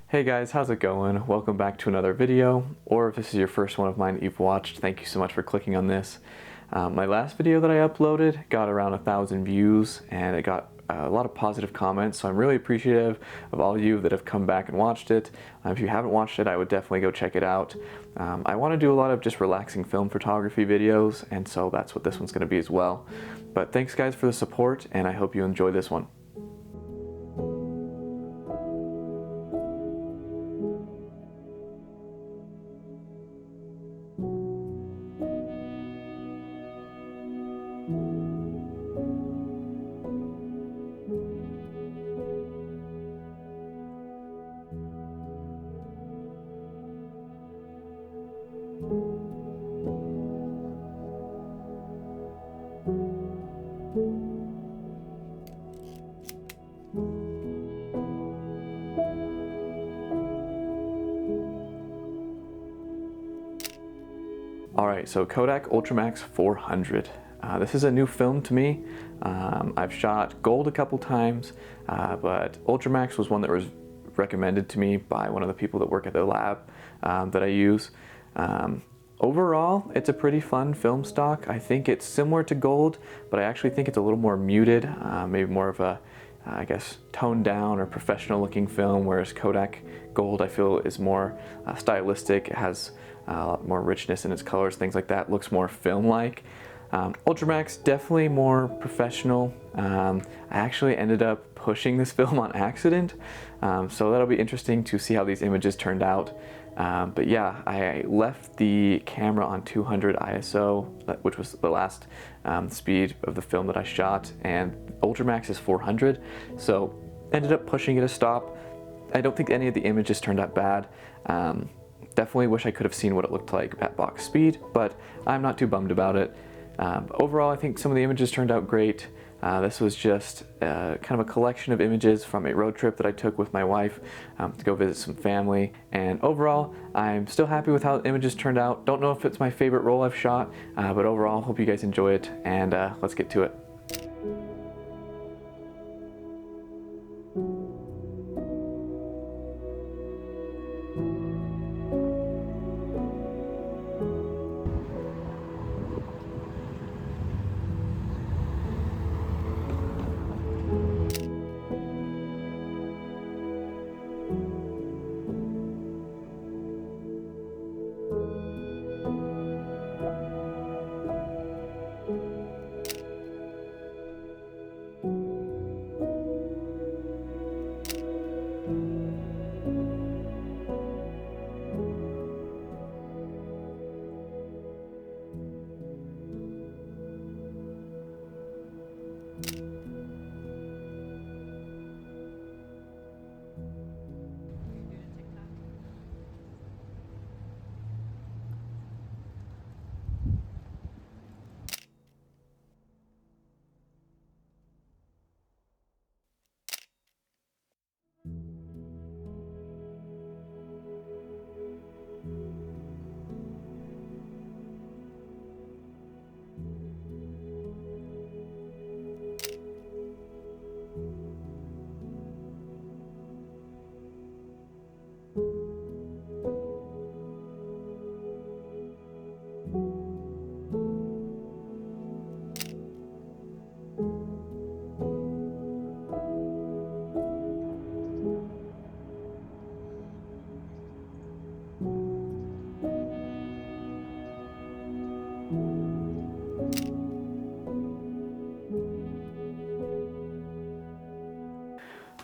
Hey guys, how's it going? Welcome back to another video, or if this is your first one of mine that you've watched, thank you so much for clicking on this. My last video that I uploaded got around 1,000 views and it got a lot of positive comments, so I'm really appreciative of all of you that have come back and watched it. If you haven't watched it, I would definitely go check it out. I want to do a lot of just relaxing film photography videos, and so that's what this one's going to be as well. But thanks guys for the support, and I hope you enjoy this one. Alright, so Kodak UltraMax 400. This is a new film to me. I've shot gold a couple times, but UltraMax was one that was recommended to me by one of the people that work at the lab that I use. Overall, it's a pretty fun film stock. I think it's similar to gold, but I actually think it's a little more muted, maybe more of a, I guess, toned down or professional looking film, whereas Kodak Gold I feel is more stylistic. It has a lot more richness in its colors, things like that, looks more film-like. UltraMax, definitely more professional. I actually ended up pushing this film on accident, so that'll be interesting to see how these images turned out. But yeah, I left the camera on 200 ISO, which was the last speed of the film that I shot, and UltraMax is 400, so ended up pushing it a stop. I don't think any of the images turned out bad. Definitely wish I could have seen what it looked like at box speed, but I'm not too bummed about it. Overall, I think some of the images turned out great. This was just kind of a collection of images from a road trip that I took with my wife to go visit some family. And overall, I'm still happy with how the images turned out. Don't know if it's my favorite roll I've shot, but overall, hope you guys enjoy it, and let's get to it.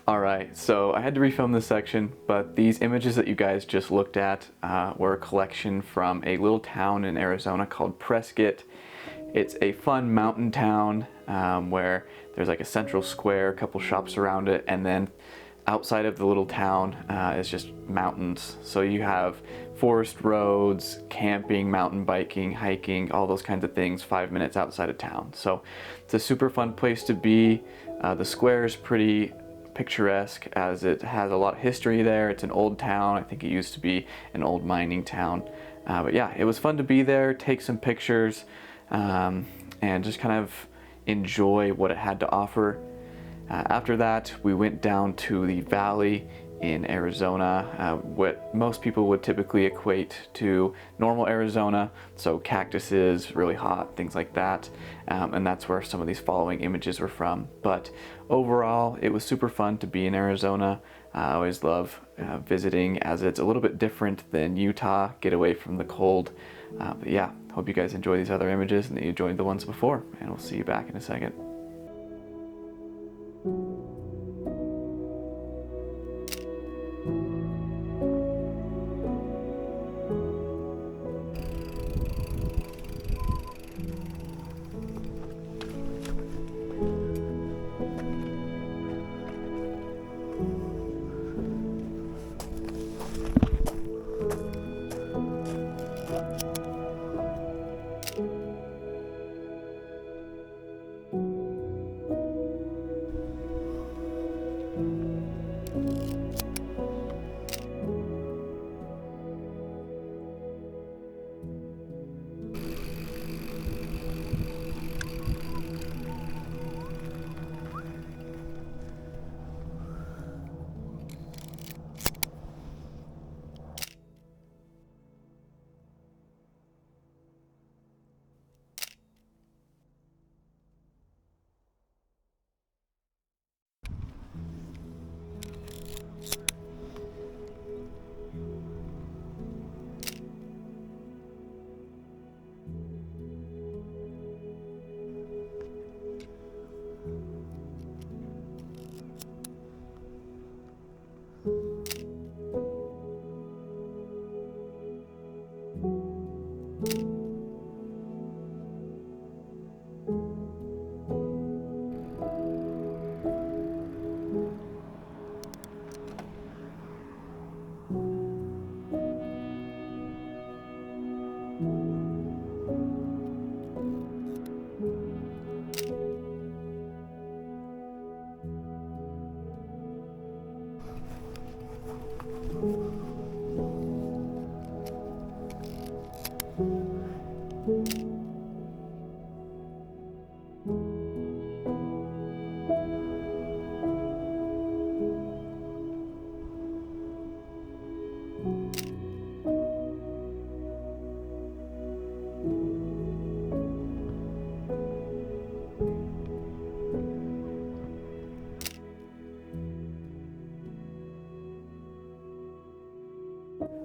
Alright, so I had to refilm this section, but these images that you guys just looked at were a collection from a little town in Arizona called Prescott. It's a fun mountain town where there's like a central square, a couple shops around it, and then outside of the little town is just mountains. So you have forest roads, camping, mountain biking, hiking, all those kinds of things 5 minutes outside of town. So it's a super fun place to be. The square is pretty picturesque as it has a lot of history there. It's an old town. I think it used to be an old mining town. But yeah, it was fun to be there, take some pictures, and just kind of, enjoy what it had to offer. After that, we went down to the valley in Arizona, what most people would typically equate to normal Arizona, so cactuses, really hot, things like that, and that's where some of these following images were from. But overall, it was super fun to be in Arizona. I always love visiting, as it's a little bit different than Utah, get away from the cold. But yeah, hope you guys enjoy these other images and that you enjoyed the ones before, and we'll see you back in a second.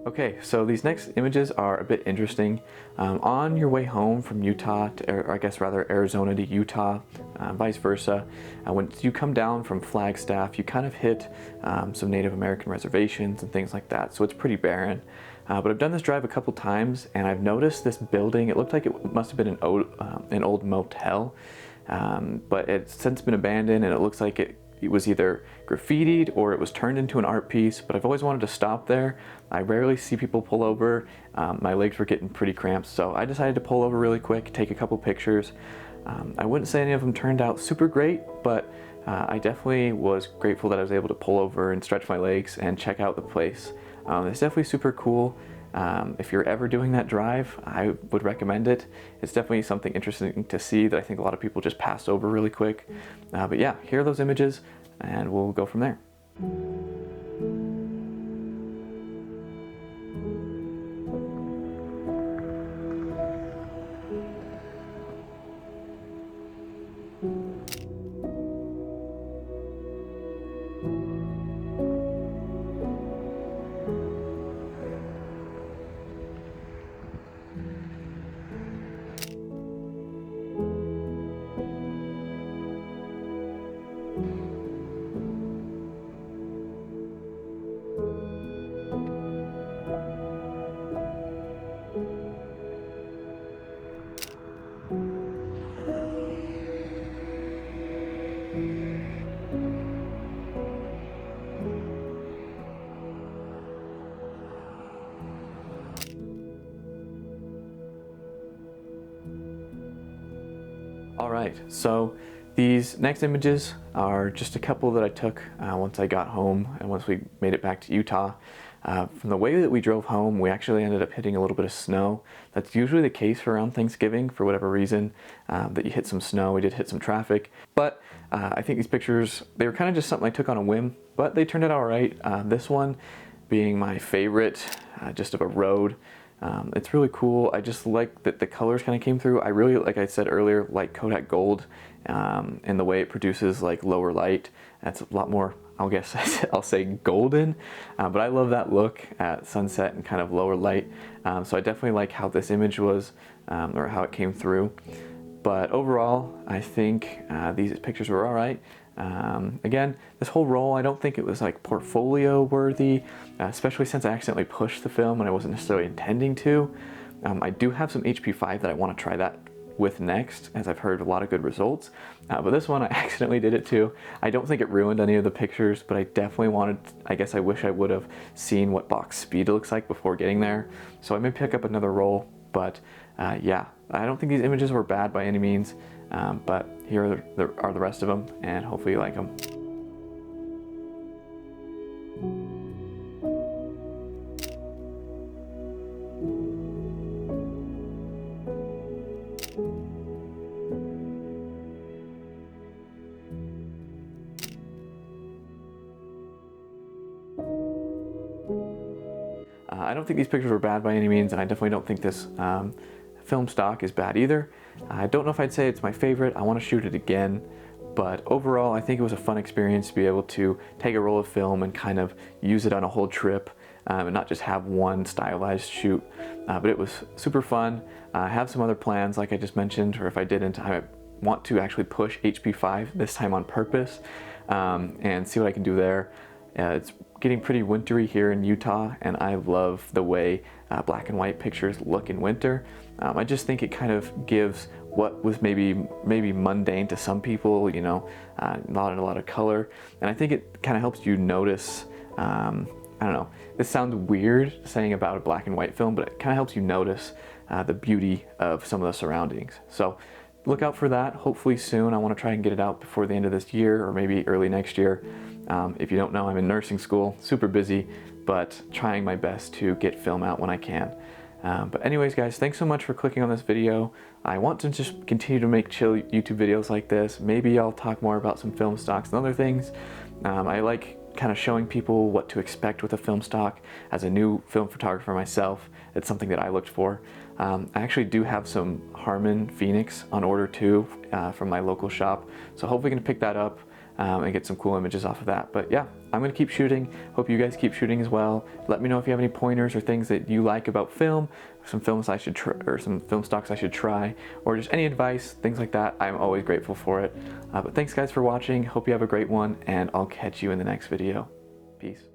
Okay, so these next images are a bit interesting. On your way home from Utah, or I guess rather Arizona to Utah, vice versa, when you come down from Flagstaff, you kind of hit some Native American reservations and things like that, so it's pretty barren. But I've done this drive a couple times, and I've noticed this building. It looked like it must have been an old motel, but it's since been abandoned, and it looks like it was either graffitied or it was turned into an art piece, but I've always wanted to stop there. I rarely see people pull over. My legs were getting pretty cramped, so I decided to pull over really quick, take a couple pictures. I wouldn't say any of them turned out super great, but I definitely was grateful that I was able to pull over and stretch my legs and check out the place. It's definitely super cool. If you're ever doing that drive, I would recommend it. It's definitely something interesting to see that I think a lot of people just pass over really quick. But yeah, here are those images, and we'll go from there. All right, so these next images are just a couple that I took once I got home and once we made it back to Utah. From the way that we drove home, we actually ended up hitting a little bit of snow. That's usually the case for around Thanksgiving for whatever reason, that you hit some snow. We did hit some traffic, but I think these pictures, they were kind of just something I took on a whim, but they turned out all right. This one being my favorite, just of a road. It's really cool. I just like that the colors kind of came through. I really, like I said earlier, like Kodak Gold, and the way it produces like lower light. That's a lot more, I guess I'll say golden, but I love that look at sunset and kind of lower light. So I definitely like how this image was, or how it came through. But overall, I think these pictures were all right. Again, this whole roll, I don't think it was like portfolio worthy, especially since I accidentally pushed the film and I wasn't necessarily intending to. I do have some HP5 that I want to try that with next, as I've heard a lot of good results. But this one, I accidentally did it too. I don't think it ruined any of the pictures, but I definitely wanted, I guess I wish I would have seen what box speed looks like before getting there. So I may pick up another roll, but yeah, I don't think these images were bad by any means. But here are the rest of them, and hopefully you like them. I don't think these pictures were bad by any means, and I definitely don't think this film stock is bad either. I don't know if I'd say it's my favorite. I want to shoot it again, but overall I think it was a fun experience to be able to take a roll of film and kind of use it on a whole trip, and not just have one stylized shoot. But it was super fun. I have some other plans, like I just mentioned, or if I didn't, I want to actually push HP5 this time on purpose, and see what I can do there. It's getting pretty wintry here in Utah, and I love the way black and white pictures look in winter. I just think it kind of gives what was maybe mundane to some people, you know, not a lot of color, and I think it kind of helps you notice. I don't know, this sounds weird saying about a black and white film, but it kind of helps you notice the beauty of some of the surroundings. So look out for that, hopefully soon. I want to try and get it out before the end of this year, or maybe early next year. If you don't know, I'm in nursing school, super busy, but trying my best to get film out when I can. But anyways, guys, thanks so much for clicking on this video. I want to just continue to make chill YouTube videos like this. Maybe I'll talk more about some film stocks and other things. I like kind of showing people what to expect with a film stock. As a new film photographer myself, it's something that I looked for. I actually do have some Harman Phoenix on order too, from my local shop, so hopefully I can pick that up and get some cool images off of that. But yeah, I'm gonna keep shooting. Hope you guys keep shooting as well. Let me know if you have any pointers or things that you like about film, some films I should try, or some film stocks I should try, or just any advice, things like that. I'm always grateful for it. But thanks guys for watching. Hope you have a great one, and I'll catch you in the next video. Peace.